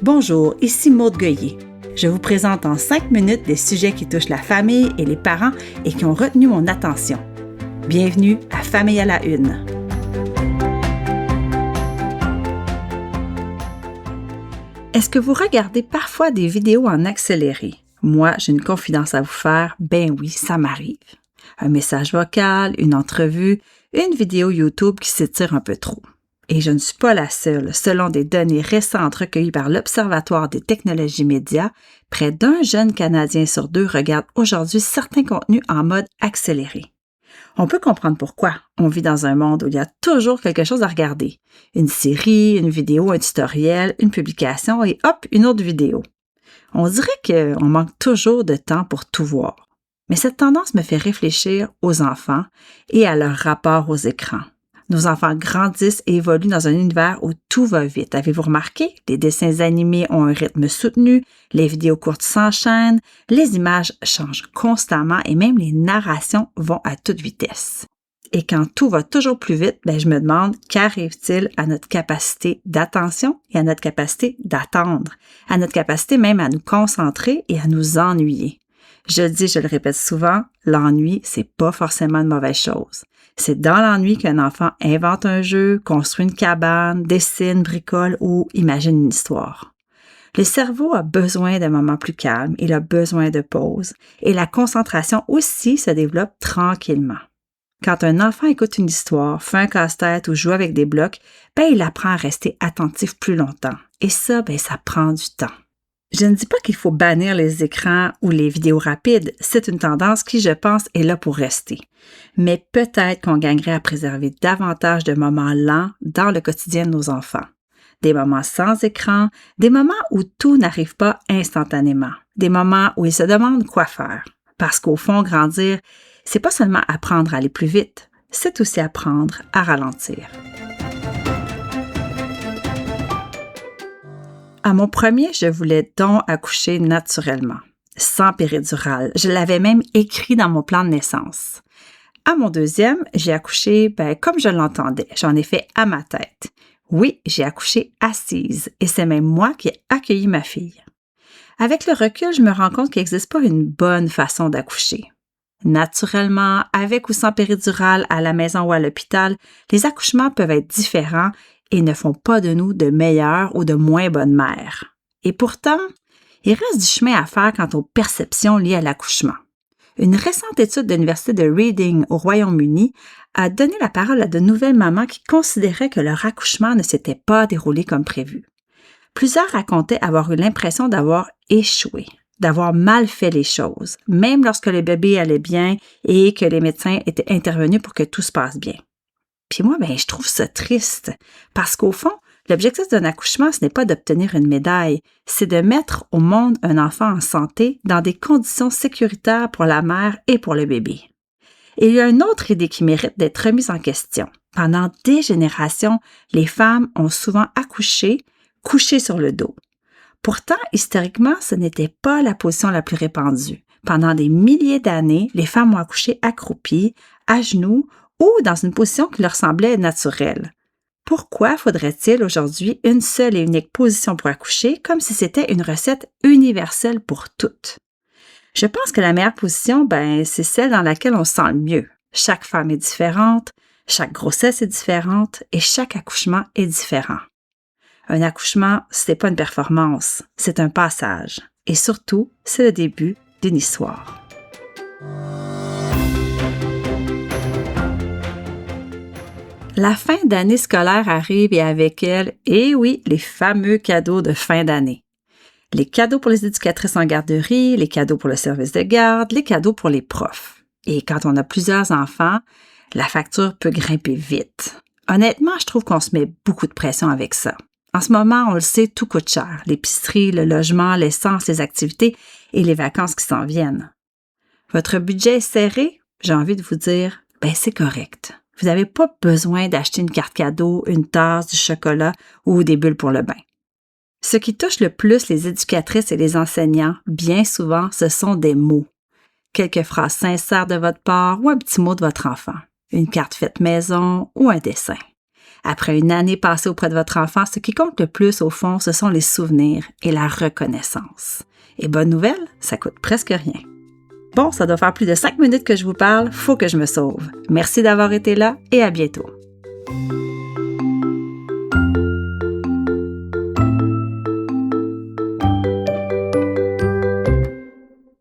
Bonjour, ici Maude Goyer. Je vous présente en 5 minutes des sujets qui touchent la famille et les parents et qui ont retenu mon attention. Bienvenue à Famille à la Une. Est-ce que vous regardez parfois des vidéos en accéléré? Moi, j'ai une confidence à vous faire. Ben oui, ça m'arrive. Un message vocal, une entrevue, une vidéo YouTube qui s'étire un peu trop. Et je ne suis pas la seule. Selon des données récentes recueillies par l'Observatoire des technologies médias, près d'un jeune Canadien sur 2 regarde aujourd'hui certains contenus en mode accéléré. On peut comprendre pourquoi. On vit dans un monde où il y a toujours quelque chose à regarder. Une série, une vidéo, un tutoriel, une publication et hop, une autre vidéo. On dirait qu'on manque toujours de temps pour tout voir. Mais cette tendance me fait réfléchir aux enfants et à leur rapport aux écrans. Nos enfants grandissent et évoluent dans un univers où tout va vite. Avez-vous remarqué? Les dessins animés ont un rythme soutenu, les vidéos courtes s'enchaînent, les images changent constamment et même les narrations vont à toute vitesse. Et quand tout va toujours plus vite, je me demande qu'arrive-t-il à notre capacité d'attention et à notre capacité d'attendre, à notre capacité même à nous concentrer et à nous ennuyer. Je le répète souvent, l'ennui, c'est pas forcément une mauvaise chose. C'est dans l'ennui qu'un enfant invente un jeu, construit une cabane, dessine, bricole ou imagine une histoire. Le cerveau a besoin d'un moment plus calme, il a besoin de pause et la concentration aussi se développe tranquillement. Quand un enfant écoute une histoire, fait un casse-tête ou joue avec des blocs, il apprend à rester attentif plus longtemps. Et ça prend du temps. Je ne dis pas qu'il faut bannir les écrans ou les vidéos rapides, c'est une tendance qui, je pense, est là pour rester. Mais peut-être qu'on gagnerait à préserver davantage de moments lents dans le quotidien de nos enfants. Des moments sans écran, des moments où tout n'arrive pas instantanément, des moments où ils se demandent quoi faire. Parce qu'au fond, grandir, c'est pas seulement apprendre à aller plus vite, c'est aussi apprendre à ralentir. À mon premier, je voulais donc accoucher naturellement, sans péridurale. Je l'avais même écrit dans mon plan de naissance. À mon deuxième, j'ai accouché comme je l'entendais. J'en ai fait à ma tête. Oui, j'ai accouché assise et c'est même moi qui ai accueilli ma fille. Avec le recul, je me rends compte qu'il n'existe pas une bonne façon d'accoucher. Naturellement, avec ou sans péridurale, à la maison ou à l'hôpital, les accouchements peuvent être différents et ne font pas de nous de meilleures ou de moins bonnes mères. Et pourtant, il reste du chemin à faire quant aux perceptions liées à l'accouchement. Une récente étude de l'Université de Reading au Royaume-Uni a donné la parole à de nouvelles mamans qui considéraient que leur accouchement ne s'était pas déroulé comme prévu. Plusieurs racontaient avoir eu l'impression d'avoir échoué, d'avoir mal fait les choses, même lorsque le bébé allait bien et que les médecins étaient intervenus pour que tout se passe bien. Puis moi, je trouve ça triste, parce qu'au fond, l'objectif d'un accouchement, ce n'est pas d'obtenir une médaille, c'est de mettre au monde un enfant en santé dans des conditions sécuritaires pour la mère et pour le bébé. Et il y a une autre idée qui mérite d'être remise en question. Pendant des générations, les femmes ont souvent accouché, couché sur le dos. Pourtant, historiquement, ce n'était pas la position la plus répandue. Pendant des milliers d'années, les femmes ont accouché accroupies, à genoux ou dans une position qui leur semblait naturelle. Pourquoi faudrait-il aujourd'hui une seule et unique position pour accoucher comme si c'était une recette universelle pour toutes? Je pense que la meilleure position, c'est celle dans laquelle on se sent le mieux. Chaque femme est différente, chaque grossesse est différente et chaque accouchement est différent. Un accouchement, ce n'est pas une performance, c'est un passage. Et surtout, c'est le début d'une histoire. La fin d'année scolaire arrive et avec elle, les fameux cadeaux de fin d'année. Les cadeaux pour les éducatrices en garderie, les cadeaux pour le service de garde, les cadeaux pour les profs. Et quand on a plusieurs enfants, la facture peut grimper vite. Honnêtement, je trouve qu'on se met beaucoup de pression avec ça. En ce moment, on le sait, tout coûte cher. L'épicerie, le logement, l'essence, les activités et les vacances qui s'en viennent. Votre budget est serré? J'ai envie de vous dire, c'est correct. Vous n'avez pas besoin d'acheter une carte cadeau, une tasse, du chocolat ou des bulles pour le bain. Ce qui touche le plus les éducatrices et les enseignants, bien souvent, ce sont des mots. Quelques phrases sincères de votre part ou un petit mot de votre enfant. Une carte faite maison ou un dessin. Après une année passée auprès de votre enfant, ce qui compte le plus au fond, ce sont les souvenirs et la reconnaissance. Et bonne nouvelle, ça coûte presque rien. Bon, ça doit faire plus de 5 minutes que je vous parle, faut que je me sauve. Merci d'avoir été là et à bientôt.